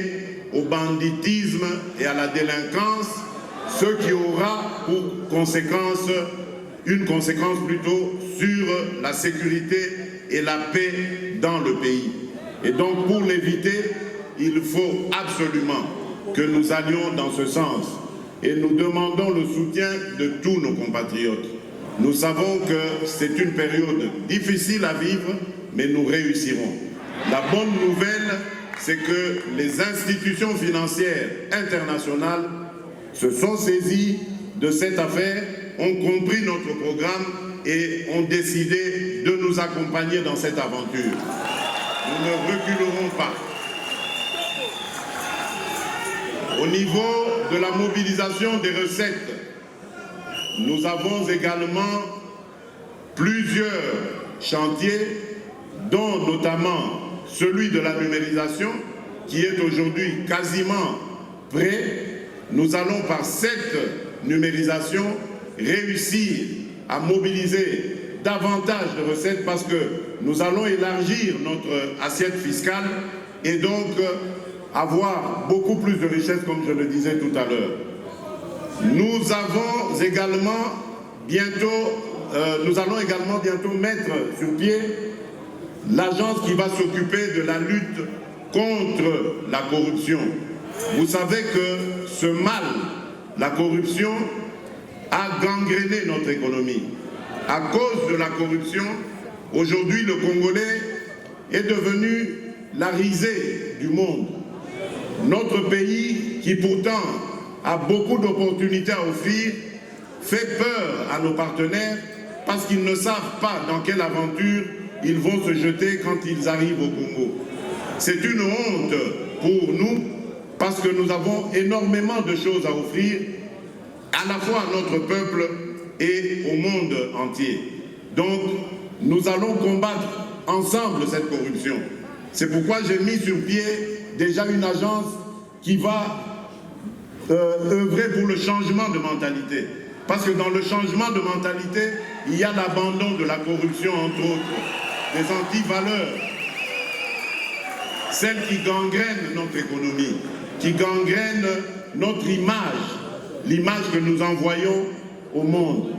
S17: au banditisme et à la délinquance, ce qui aura pour conséquence, une conséquence plutôt sur la sécurité et la paix dans le pays. Et donc pour l'éviter, il faut absolument que nous allions dans ce sens. Et nous demandons le soutien de tous nos compatriotes. Nous savons que c'est une période difficile à vivre, mais nous réussirons. La bonne nouvelle, c'est que les institutions financières internationales se sont saisies de cette affaire, ont compris notre programme et ont décidé de nous accompagner dans cette aventure. Nous ne reculerons pas. Au niveau de la mobilisation des recettes, nous avons également plusieurs chantiers, dont notamment celui de la numérisation, qui est aujourd'hui quasiment prêt. Nous allons par cette numérisation réussir à mobiliser davantage de recettes parce que nous allons élargir notre assiette fiscale et donc avoir beaucoup plus de richesses, comme je le disais tout à l'heure. Nous allons également bientôt mettre sur pied l'agence qui va s'occuper de la lutte contre la corruption. Vous savez que ce mal, la corruption, a gangréné notre économie. À cause de la corruption, aujourd'hui le Congolais est devenu la risée du monde. Notre pays, qui pourtant a beaucoup d'opportunités à offrir, fait peur à nos partenaires parce qu'ils ne savent pas dans quelle aventure ils vont se jeter quand ils arrivent au Congo. C'est une honte pour nous parce que nous avons énormément de choses à offrir, à la fois à notre peuple et au monde entier. Donc, nous allons combattre ensemble cette corruption. C'est pourquoi j'ai mis sur pied déjà une agence qui va œuvrer pour le changement de mentalité. Parce que dans le changement de mentalité, il y a l'abandon de la corruption, entre autres, des antivaleurs, celles qui gangrènent notre économie, qui gangrènent notre image, l'image que nous envoyons au monde.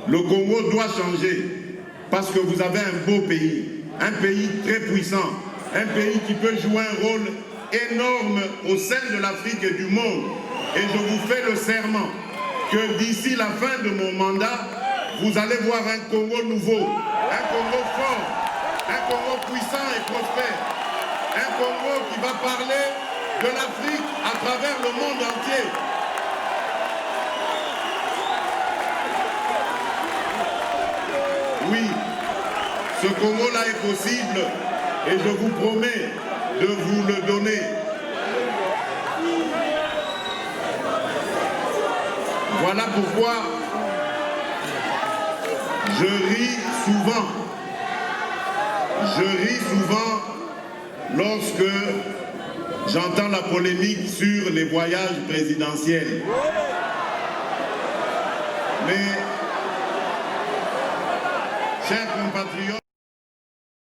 S17: Le Congo doit changer parce que vous avez un beau pays, un pays très puissant, un pays qui peut jouer un rôle énorme au sein de l'Afrique et du monde. Et je vous fais le serment que d'ici la fin de mon mandat, vous allez voir un Congo nouveau, un Congo fort, un Congo puissant et prospère, un Congo qui va parler de l'Afrique à travers le monde entier. Oui, ce Congo-là est possible et je vous promets de vous le donner. Voilà pourquoi je ris souvent. Je ris souvent lorsque j'entends la polémique sur les voyages présidentiels. Mais, chers compatriotes,